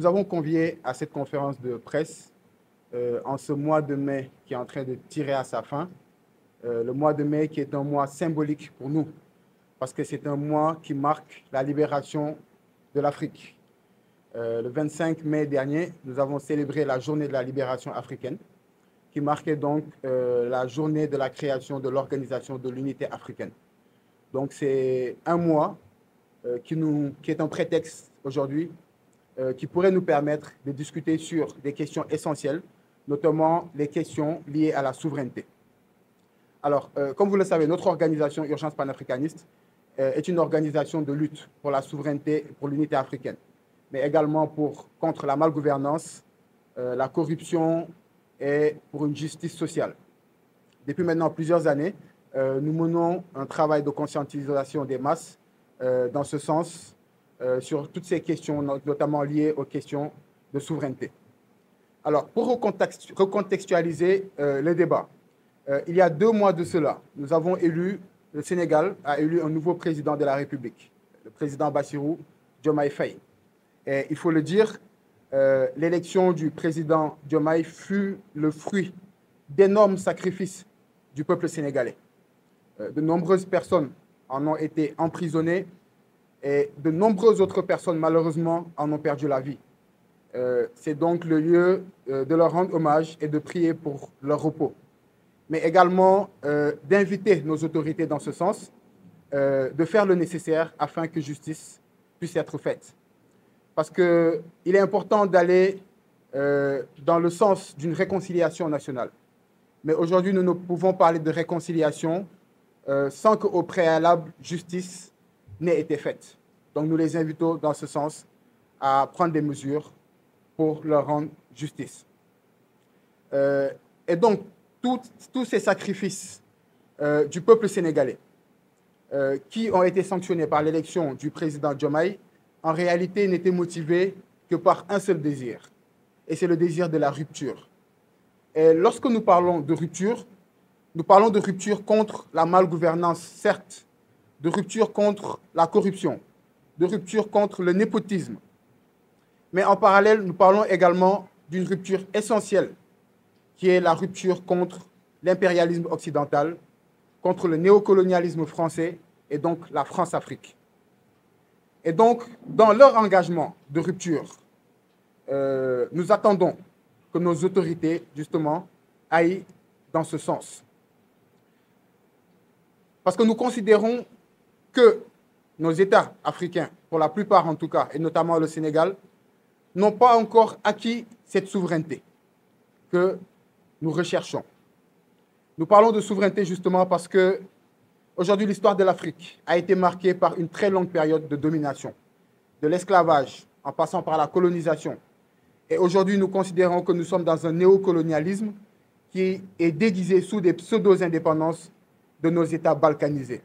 vous avons convié à cette conférence de presse en ce mois de mai qui est en train de tirer à sa fin. Le mois de mai qui est un mois symbolique pour nous, parce que c'est un mois qui marque la libération de l'Afrique. Le 25 mai dernier, nous avons célébré la journée de la libération africaine, qui marquait donc la journée de la création de l'Organisation de l'Unité africaine. Donc c'est un mois qui est un prétexte aujourd'hui qui pourrait nous permettre de discuter sur des questions essentielles, notamment les questions liées à la souveraineté. Alors, comme vous le savez, notre organisation Urgence panafricaniste est une organisation de lutte pour la souveraineté et pour l'unité africaine, mais également contre la malgouvernance, la corruption et pour une justice sociale. Depuis maintenant plusieurs années, nous menons un travail de conscientisation des masses dans ce sens, sur toutes ces questions, notamment liées aux questions de souveraineté. Alors, pour recontextualiser le débat, il y a 2 mois de cela, le Sénégal a élu un nouveau président de la République, le président Bassirou Diomaye Faye. Et il faut le dire, l'élection du président Diomaye fut le fruit d'énormes sacrifices du peuple sénégalais. De nombreuses personnes en ont été emprisonnées et de nombreuses autres personnes, malheureusement, en ont perdu la vie. C'est donc le lieu de leur rendre hommage et de prier pour leur repos, mais également d'inviter nos autorités dans ce sens, de faire le nécessaire afin que justice puisse être faite. Parce qu'il est important d'aller dans le sens d'une réconciliation nationale. Mais aujourd'hui, nous ne pouvons parler de réconciliation sans qu'au préalable, justice n'ait été faite. Donc nous les invitons dans ce sens à prendre des mesures pour leur rendre justice. Et donc, tous ces sacrifices du peuple sénégalais qui ont été sanctionnés par l'élection du président Diomaye, en réalité n'étaient motivés que par un seul désir, et c'est le désir de la rupture. Et lorsque nous parlons de rupture contre la malgouvernance, certes, de rupture contre la corruption, de rupture contre le népotisme. Mais en parallèle, nous parlons également d'une rupture essentielle, qui est la rupture contre l'impérialisme occidental, contre le néocolonialisme français et donc la France-Afrique. Et donc, dans leur engagement de rupture, nous attendons que nos autorités, justement, aillent dans ce sens. Parce que nous considérons que nos États africains, pour la plupart en tout cas, et notamment le Sénégal, n'ont pas encore acquis cette souveraineté que nous recherchons. Nous parlons de souveraineté justement parce que aujourd'hui, l'histoire de l'Afrique a été marquée par une très longue période de domination, de l'esclavage en passant par la colonisation. Et aujourd'hui, nous considérons que nous sommes dans un néocolonialisme qui est déguisé sous des pseudo-indépendances de nos États balkanisés.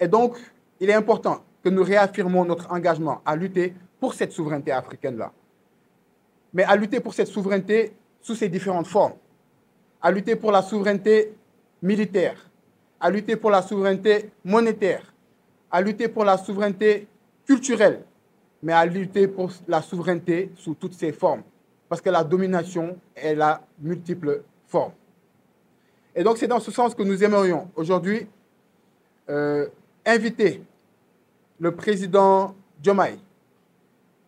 Et donc, il est important que nous réaffirmons notre engagement à lutter pour cette souveraineté africaine-là. Mais à lutter pour cette souveraineté sous ses différentes formes. À lutter pour la souveraineté militaire, à lutter pour la souveraineté monétaire, à lutter pour la souveraineté culturelle, mais à lutter pour la souveraineté sous toutes ses formes. Parce que la domination, elle a multiples formes. Et donc, c'est dans ce sens que nous aimerions aujourd'hui inviter le président Diomaye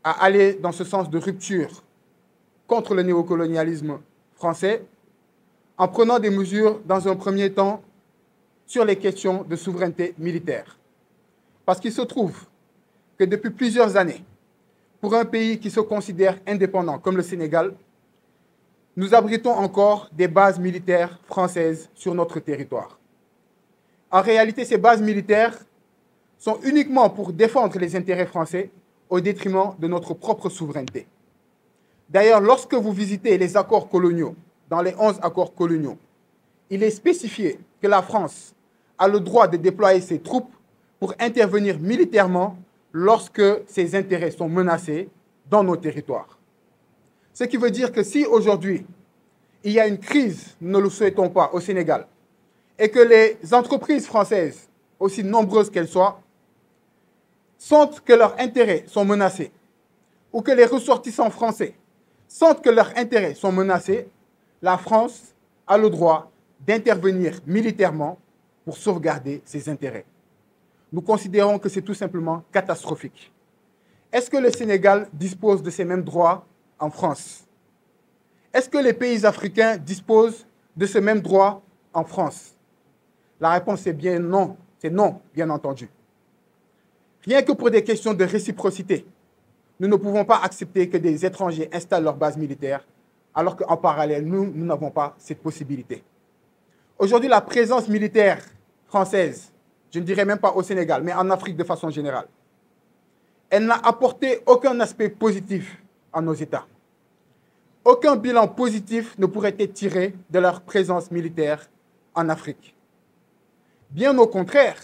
à aller dans ce sens de rupture contre le néocolonialisme français en prenant des mesures, dans un premier temps, sur les questions de souveraineté militaire. Parce qu'il se trouve que depuis plusieurs années, pour un pays qui se considère indépendant comme le Sénégal, nous abritons encore des bases militaires françaises sur notre territoire. En réalité, ces bases militaires sont uniquement pour défendre les intérêts français au détriment de notre propre souveraineté. D'ailleurs, lorsque vous visitez les accords coloniaux, dans les 11 accords coloniaux, il est spécifié que la France a le droit de déployer ses troupes pour intervenir militairement lorsque ses intérêts sont menacés dans nos territoires. Ce qui veut dire que si aujourd'hui, il y a une crise, nous ne le souhaitons pas, au Sénégal, et que les entreprises françaises, aussi nombreuses qu'elles soient, sentent que leurs intérêts sont menacés, ou que les ressortissants français sentent que leurs intérêts sont menacés, la France a le droit d'intervenir militairement pour sauvegarder ses intérêts. Nous considérons que c'est tout simplement catastrophique. Est-ce que le Sénégal dispose de ces mêmes droits en France? Est-ce que les pays africains disposent de ce même droit en France? La réponse est bien non. C'est non, bien entendu. Rien que pour des questions de réciprocité, nous ne pouvons pas accepter que des étrangers installent leur base militaire, alors qu'en parallèle, nous n'avons pas cette possibilité. Aujourd'hui, la présence militaire française, je ne dirais même pas au Sénégal, mais en Afrique de façon générale, elle n'a apporté aucun aspect positif à nos États. Aucun bilan positif ne pourrait être tiré de leur présence militaire en Afrique. Bien au contraire,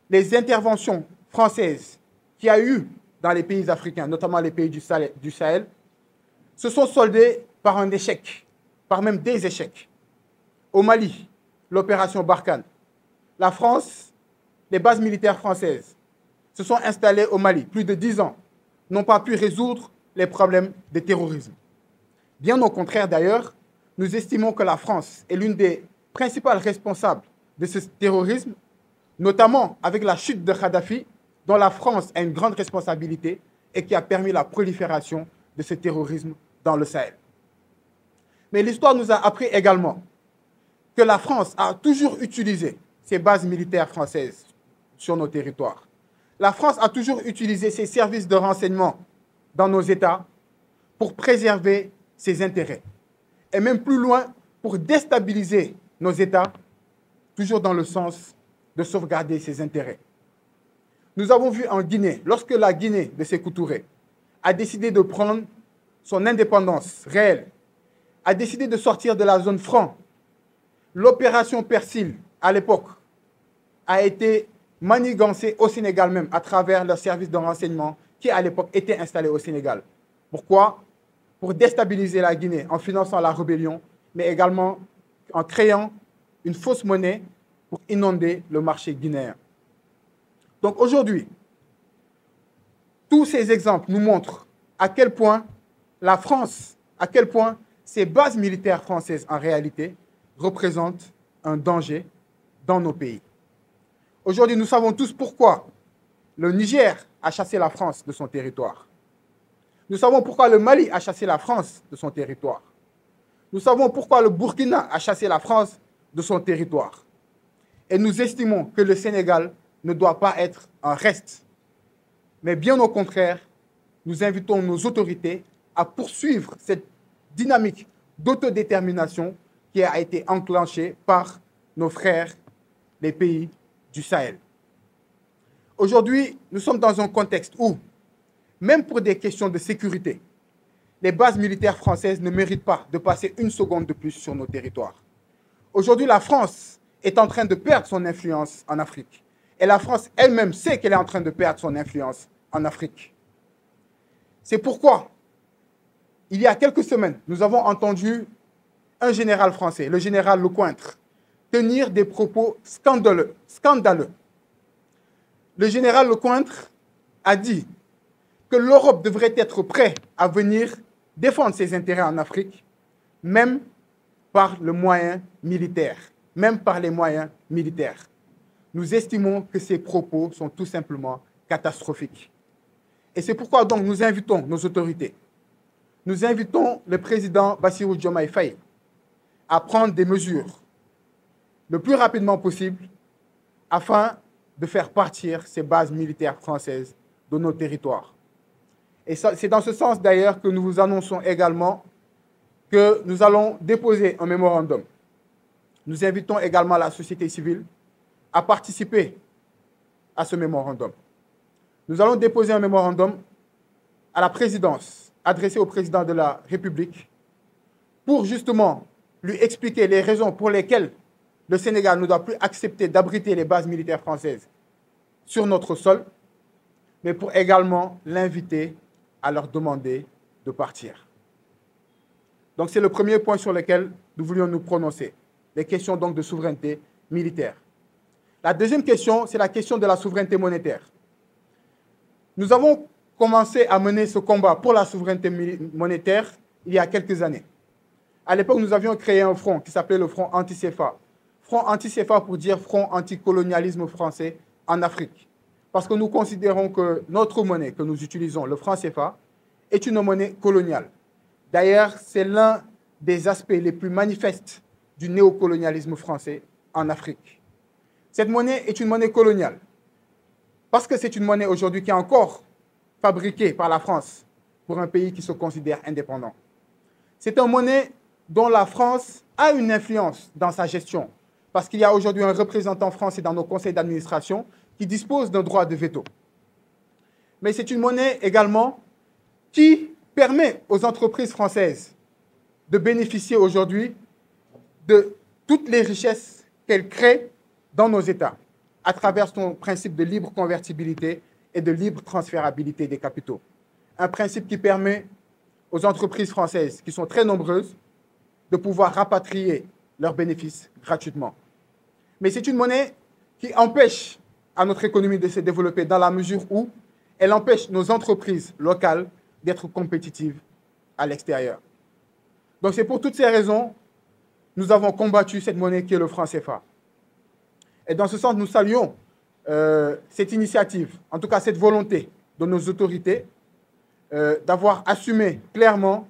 les interventions françaises qu'il y a eu dans les pays africains, notamment les pays du Sahel, se sont soldées par un échec, par même des échecs. Au Mali, l'opération Barkhane. La France, les bases militaires françaises se sont installées au Mali, plus de 10 ans, n'ont pas pu résoudre les problèmes de terrorisme. Bien au contraire d'ailleurs, nous estimons que la France est l'une des principales responsables de ce terrorisme, notamment avec la chute de Kadhafi, dont la France a une grande responsabilité et qui a permis la prolifération de ce terrorisme dans le Sahel. Mais l'histoire nous a appris également que la France a toujours utilisé ses bases militaires françaises sur nos territoires. La France a toujours utilisé ses services de renseignement dans nos États pour préserver ses intérêts. Et même plus loin, pour déstabiliser nos États, toujours dans le sens de sauvegarder ses intérêts. Nous avons vu en Guinée, lorsque la Guinée de Sékou Touré a décidé de prendre son indépendance réelle, a décidé de sortir de la zone franc, l'opération Persil, à l'époque, a été manigancée au Sénégal même, à travers leur service de renseignement qui, à l'époque, était installé au Sénégal. Pourquoi? Pour déstabiliser la Guinée en finançant la rébellion, mais également en créant une fausse monnaie pour inonder le marché guinéen. Donc aujourd'hui, tous ces exemples nous montrent à quel point la France, à quel point ces bases militaires françaises en réalité représentent un danger dans nos pays. Aujourd'hui, nous savons tous pourquoi le Niger a chassé la France de son territoire. Nous savons pourquoi le Mali a chassé la France de son territoire. Nous savons pourquoi le Burkina a chassé la France de son territoire. Et nous estimons que le Sénégal ne doit pas être un reste. Mais bien au contraire, nous invitons nos autorités à poursuivre cette dynamique d'autodétermination qui a été enclenchée par nos frères, les pays du Sahel. Aujourd'hui, nous sommes dans un contexte où, même pour des questions de sécurité, les bases militaires françaises ne méritent pas de passer une seconde de plus sur nos territoires. Aujourd'hui, la France est en train de perdre son influence en Afrique. Et la France elle-même sait qu'elle est en train de perdre son influence en Afrique. C'est pourquoi, il y a quelques semaines, nous avons entendu un général français, le général Lecointre, tenir des propos scandaleux. Le général Lecointre a dit que l'Europe devrait être prête à venir défendre ses intérêts en Afrique, même par le moyen militaire, même par les moyens militaires. Nous estimons que ces propos sont tout simplement catastrophiques. Et c'est pourquoi donc nous invitons nos autorités, nous invitons le président Bassirou Diomaye Faye à prendre des mesures le plus rapidement possible afin de faire partir ces bases militaires françaises de nos territoires. Et c'est dans ce sens d'ailleurs que nous vous annonçons également que nous allons déposer un mémorandum. Nous invitons également la société civile à participer à ce mémorandum. Nous allons déposer un mémorandum à la présidence, adressé au président de la République, pour justement lui expliquer les raisons pour lesquelles le Sénégal ne doit plus accepter d'abriter les bases militaires françaises sur notre sol, mais pour également l'inviter à leur demander de partir. Donc c'est le premier point sur lequel nous voulions nous prononcer, les questions donc de souveraineté militaire. La deuxième question, c'est la question de la souveraineté monétaire. Nous avons commencé à mener ce combat pour la souveraineté monétaire il y a quelques années. À l'époque, nous avions créé un front qui s'appelait le Front anti-CFA. Front anti-CFA pour dire Front anti-colonialisme français en Afrique. Parce que nous considérons que notre monnaie que nous utilisons, le franc CFA, est une monnaie coloniale. D'ailleurs, c'est l'un des aspects les plus manifestes du néocolonialisme français en Afrique. Cette monnaie est une monnaie coloniale parce que c'est une monnaie aujourd'hui qui est encore fabriquée par la France pour un pays qui se considère indépendant. C'est une monnaie dont la France a une influence dans sa gestion parce qu'il y a aujourd'hui un représentant français dans nos conseils d'administration qui dispose d'un droit de veto. Mais c'est une monnaie également qui permet aux entreprises françaises de bénéficier aujourd'hui de toutes les richesses qu'elles créent dans nos États, à travers son principe de libre convertibilité et de libre transférabilité des capitaux. Un principe qui permet aux entreprises françaises, qui sont très nombreuses, de pouvoir rapatrier leurs bénéfices gratuitement. Mais c'est une monnaie qui empêche à notre économie de se développer dans la mesure où elle empêche nos entreprises locales d'être compétitives à l'extérieur. Donc c'est pour toutes ces raisons que nous avons combattu cette monnaie qui est le franc CFA. Et dans ce sens, nous saluons cette initiative, en tout cas cette volonté de nos autorités d'avoir assumé clairement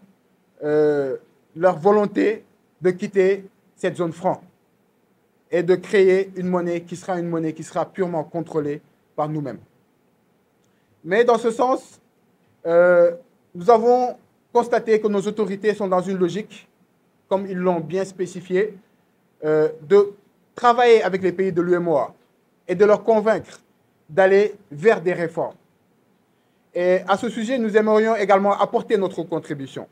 leur volonté de quitter cette zone franc et de créer une monnaie qui sera purement contrôlée par nous-mêmes. Mais dans ce sens, nous avons constaté que nos autorités sont dans une logique, comme ils l'ont bien spécifié, de travailler avec les pays de l'UEMOA et de leur convaincre d'aller vers des réformes. Et à ce sujet, nous aimerions également apporter notre contribution.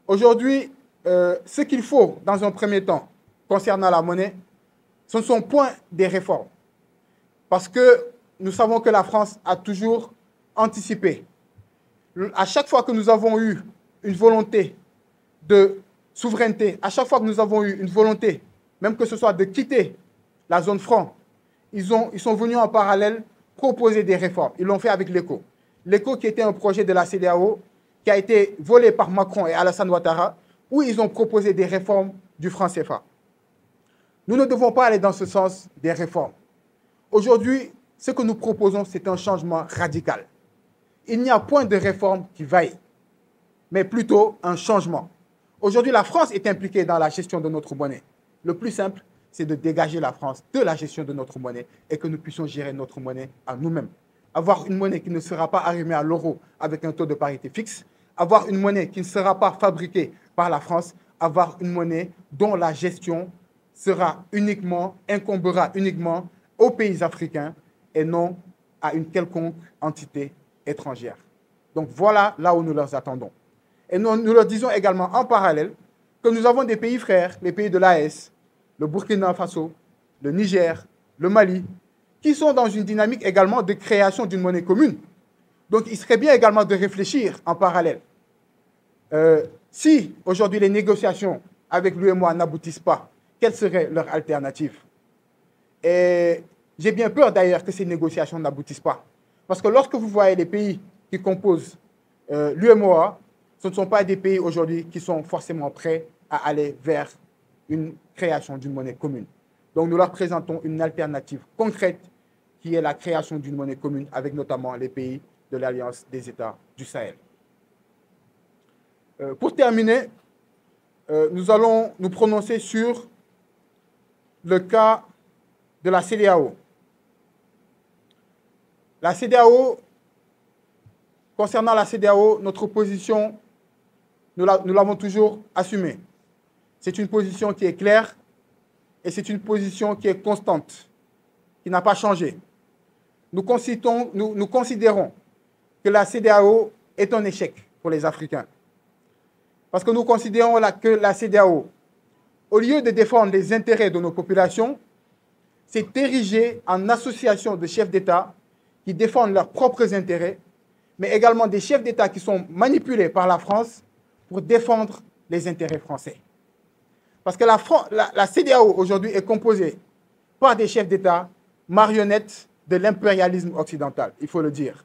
Aujourd'hui, ce qu'il faut, dans un premier temps, concernant la monnaie, ce ne sont point des réformes. Parce que nous savons que la France a toujours anticipé. À chaque fois que nous avons eu une volonté de souveraineté, à chaque fois que nous avons eu une volonté, même que ce soit de quitter la zone franc, ils sont venus en parallèle proposer des réformes. Ils l'ont fait avec l'ECO. L'ECO qui était un projet de la CEDEAO qui a été volé par Macron et Alassane Ouattara, où ils ont proposé des réformes du franc CFA. Nous ne devons pas aller dans ce sens des réformes. Aujourd'hui, ce que nous proposons, c'est un changement radical. Il n'y a point de réforme qui vaille, mais plutôt un changement. Aujourd'hui, la France est impliquée dans la gestion de notre monnaie. Le plus simple, c'est de dégager la France de la gestion de notre monnaie et que nous puissions gérer notre monnaie à nous-mêmes. Avoir une monnaie qui ne sera pas arrimée à l'euro avec un taux de parité fixe, avoir une monnaie qui ne sera pas fabriquée par la France, avoir une monnaie dont la gestion incombera uniquement aux pays africains et non à une quelconque entité étrangère. Donc voilà là où nous leur attendons. Et nous leur disons également en parallèle que nous avons des pays frères, les pays de l'AES, le Burkina Faso, le Niger, le Mali, qui sont dans une dynamique également de création d'une monnaie commune. Donc il serait bien également de réfléchir en parallèle. Si aujourd'hui les négociations avec l'UEMOA n'aboutissent pas, quelle serait leur alternative? Et j'ai bien peur d'ailleurs que ces négociations n'aboutissent pas. Parce que lorsque vous voyez les pays qui composent l'UEMOA, ce ne sont pas des pays aujourd'hui qui sont forcément prêts à aller vers une création d'une monnaie commune. Donc nous leur présentons une alternative concrète qui est la création d'une monnaie commune avec notamment les pays de l'Alliance des États du Sahel. Pour terminer, nous allons nous prononcer sur le cas de la CEDEAO. La CEDEAO, concernant la CEDEAO, notre position, nous l'avons toujours assumée. C'est une position qui est claire et c'est une position qui est constante, qui n'a pas changé. Nous considérons que la CEDEAO est un échec pour les Africains. Parce que nous considérons que la CEDEAO, au lieu de défendre les intérêts de nos populations, s'est érigée en association de chefs d'État qui défendent leurs propres intérêts, mais également des chefs d'État qui sont manipulés par la France pour défendre les intérêts français. Parce que la CEDEAO aujourd'hui est composée par des chefs d'État marionnettes de l'impérialisme occidental, il faut le dire.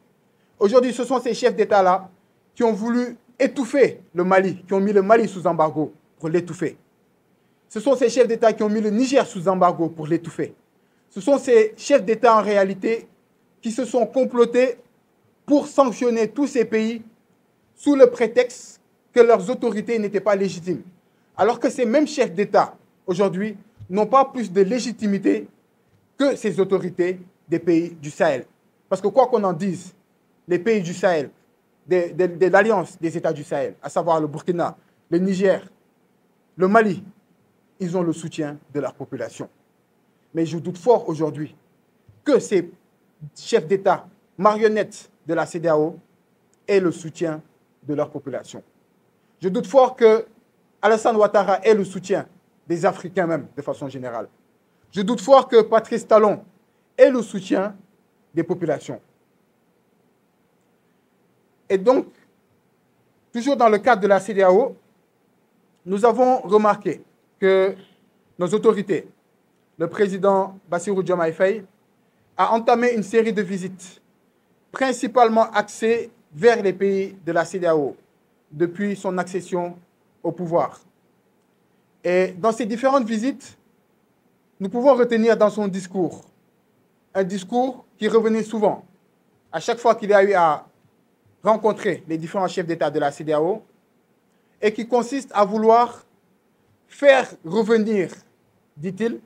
Aujourd'hui, ce sont ces chefs d'État-là qui ont voulu étouffer le Mali, qui ont mis le Mali sous embargo pour l'étouffer. Ce sont ces chefs d'État qui ont mis le Niger sous embargo pour l'étouffer. Ce sont ces chefs d'État en réalité qui se sont complotés pour sanctionner tous ces pays sous le prétexte que leurs autorités n'étaient pas légitimes. Alors que ces mêmes chefs d'État, aujourd'hui, n'ont pas plus de légitimité que ces autorités des pays du Sahel. Parce que quoi qu'on en dise, les pays du Sahel, de l'Alliance des États du Sahel, à savoir le Burkina, le Niger, le Mali, ils ont le soutien de leur population. Mais je doute fort aujourd'hui que ces chefs d'État marionnettes de la CEDEAO aient le soutien de leur population. Je doute fort que Alassane Ouattara ait le soutien des Africains même, de façon générale. Je doute fort que Patrice Talon ait le soutien des populations. Et donc, toujours dans le cadre de la CEDEAO, nous avons remarqué que nos autorités, le président Bassirou Diomaye Faye, a entamé une série de visites, principalement axées vers les pays de la CEDEAO, depuis son accession au pouvoir. Et dans ces différentes visites, nous pouvons retenir dans son discours, un discours qui revenait souvent, à chaque fois qu'il a eu à rencontrer les différents chefs d'État de la CEDEAO, et qui consiste à vouloir faire revenir, dit-il,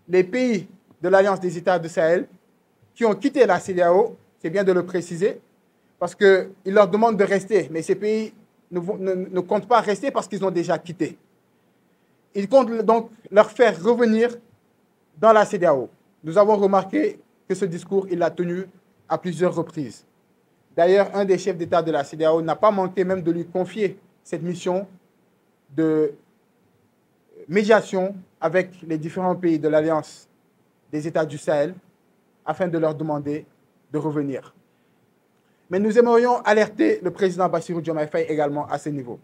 les pays de l'Alliance des États du Sahel qui ont quitté la CEDEAO, c'est bien de le préciser, parce qu'il leur demande de rester, mais ces pays ne comptent pas rester parce qu'ils ont déjà quitté. Il compte donc leur faire revenir dans la CEDEAO. Nous avons remarqué que ce discours, il l'a tenu à plusieurs reprises. D'ailleurs, un des chefs d'État de la CEDEAO n'a pas manqué même de lui confier cette mission de médiation avec les différents pays de l'Alliance des États du Sahel afin de leur demander de revenir. Mais nous aimerions alerter le président Bassirou Diomaye Faye également à ce niveau.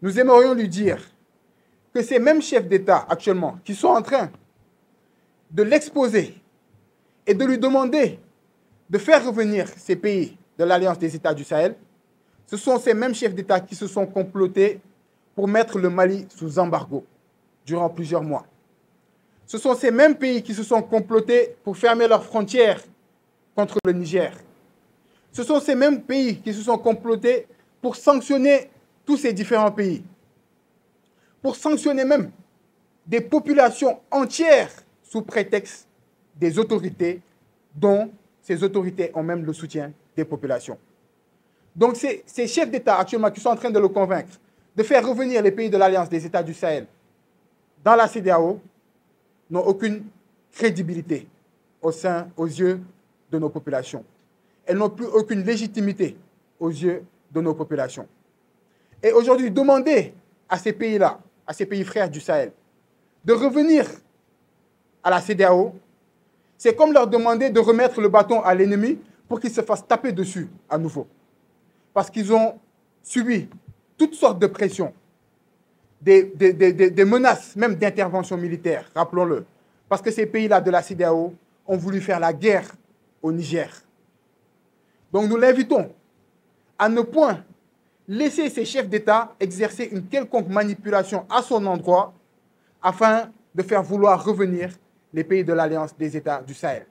Nous aimerions lui dire que ces mêmes chefs d'État actuellement qui sont en train de l'exposer et de lui demander de faire revenir ces pays de l'Alliance des États du Sahel, ce sont ces mêmes chefs d'État qui se sont complotés pour mettre le Mali sous embargo durant plusieurs mois. Ce sont ces mêmes pays qui se sont complotés pour fermer leurs frontières contre le Niger. Ce sont ces mêmes pays qui se sont complotés pour sanctionner tous ces différents pays, pour sanctionner même des populations entières sous prétexte des autorités dont ces autorités ont même le soutien des populations. Donc ces chefs d'État actuellement qui sont en train de le convaincre de faire revenir les pays de l'Alliance des États du Sahel dans la CEDEAO n'ont aucune crédibilité aux yeux de nos populations. Elles n'ont plus aucune légitimité aux yeux de nos populations. Et aujourd'hui, demander à ces pays-là, à ces pays frères du Sahel, de revenir à la CEDEAO, c'est comme leur demander de remettre le bâton à l'ennemi pour qu'il se fasse taper dessus à nouveau. Parce qu'ils ont subi toutes sortes de pressions, des menaces, même d'intervention militaire, rappelons-le. Parce que ces pays-là de la CEDEAO ont voulu faire la guerre au Niger. Donc nous l'invitons à ne point laisser ces chefs d'État exercer une quelconque manipulation à son endroit afin de faire vouloir revenir les pays de l'Alliance des États du Sahel.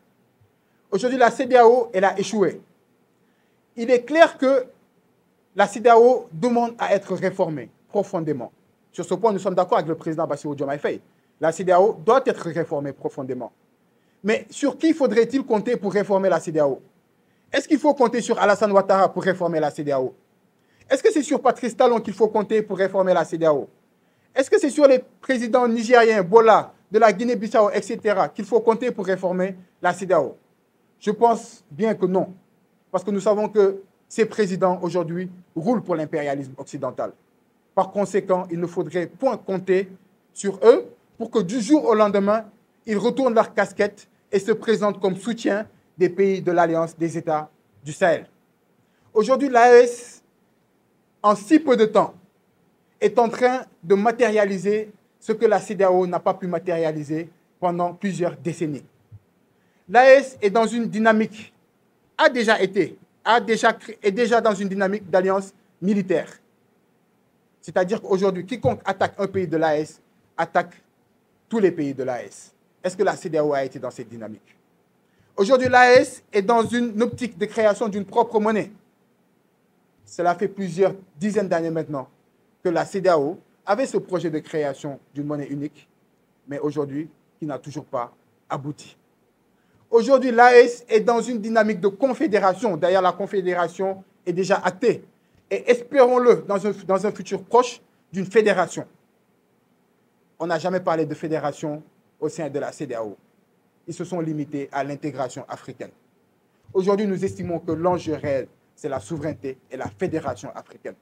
Aujourd'hui, la CEDEAO, elle a échoué. Il est clair que la CEDEAO demande à être réformée profondément. Sur ce point, nous sommes d'accord avec le président Bassirou Diomaye Faye. La CEDEAO doit être réformée profondément. Mais sur qui faudrait-il compter pour réformer la CEDEAO? Est-ce qu'il faut compter sur Alassane Ouattara pour réformer la CEDEAO? Est-ce que c'est sur Patrice Talon qu'il faut compter pour réformer la CEDEAO? Est-ce que c'est sur les présidents nigériens, Bola, de la Guinée-Bissau, etc., qu'il faut compter pour réformer la CEDEAO? Je pense bien que non. Parce que nous savons que ces présidents, aujourd'hui, roulent pour l'impérialisme occidental. Par conséquent, il ne faudrait point compter sur eux pour que du jour au lendemain, ils retournent leur casquette et se présentent comme soutien des pays de l'Alliance des États du Sahel. Aujourd'hui, l'AES, en si peu de temps, est en train de matérialiser ce que la CEDEAO n'a pas pu matérialiser pendant plusieurs décennies. L'AES est dans une dynamique, a déjà été est déjà dans une dynamique d'alliance militaire. C'est-à-dire qu'aujourd'hui, quiconque attaque un pays de l'AES attaque tous les pays de l'AES. Est-ce que la CEDEAO a été dans cette dynamique? Aujourd'hui, l'AES est dans une optique de création d'une propre monnaie. Cela fait plusieurs dizaines d'années maintenant que la CEDEAO avait ce projet de création d'une monnaie unique, mais aujourd'hui, qui n'a toujours pas abouti. Aujourd'hui, l'AES est dans une dynamique de confédération. D'ailleurs, la confédération est déjà actée. Et espérons-le, dans un futur proche, d'une fédération. On n'a jamais parlé de fédération au sein de la CEDEAO. Ils se sont limités à l'intégration africaine. Aujourd'hui, nous estimons que l'enjeu réel, c'est la souveraineté et la fédération africaine.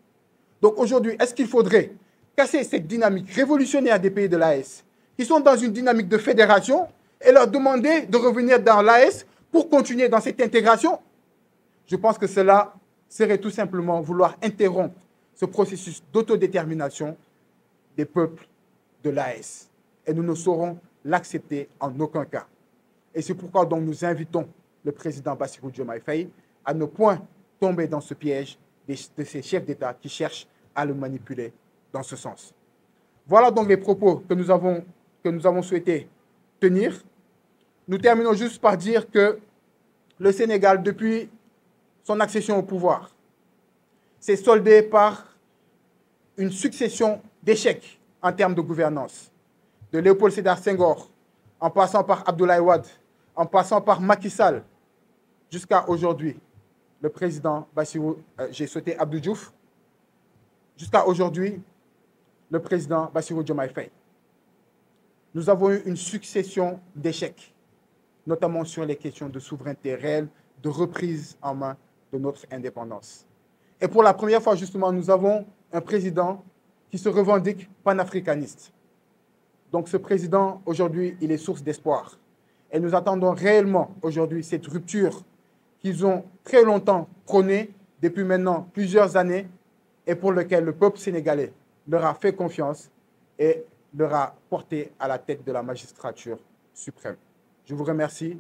Donc aujourd'hui, est-ce qu'il faudrait casser cette dynamique révolutionnaire des pays de l'AES qui sont dans une dynamique de fédération et leur demander de revenir dans l'AES pour continuer dans cette intégration? Je pense que cela serait tout simplement vouloir interrompre ce processus d'autodétermination des peuples de l'AES. Et nous ne saurons l'accepter en aucun cas. Et c'est pourquoi donc nous invitons le président Bassirou Diomaye Faye à ne point tomber dans ce piège de ces chefs d'État qui cherchent à le manipuler dans ce sens. Voilà donc les propos que nous avons souhaité tenir. Nous terminons juste par dire que le Sénégal, depuis son accession au pouvoir, s'est soldé par une succession d'échecs en termes de gouvernance. De Léopold Sédar Senghor, en passant par Abdoulaye Wade, en passant par Macky Sall, jusqu'à aujourd'hui, le président Bassirou, j'ai sauté Abdou Diouf, jusqu'à aujourd'hui, le président Bassirou Diomaye Faye. Nous avons eu une succession d'échecs, notamment sur les questions de souveraineté réelle, de reprise en main de notre indépendance. Et pour la première fois, justement, nous avons un président qui se revendique panafricaniste. Donc ce président, aujourd'hui, il est source d'espoir. Et nous attendons réellement aujourd'hui cette rupture qu'ils ont très longtemps prônée depuis maintenant plusieurs années et pour laquelle le peuple sénégalais leur a fait confiance et leur a porté à la tête de la magistrature suprême. Je vous remercie.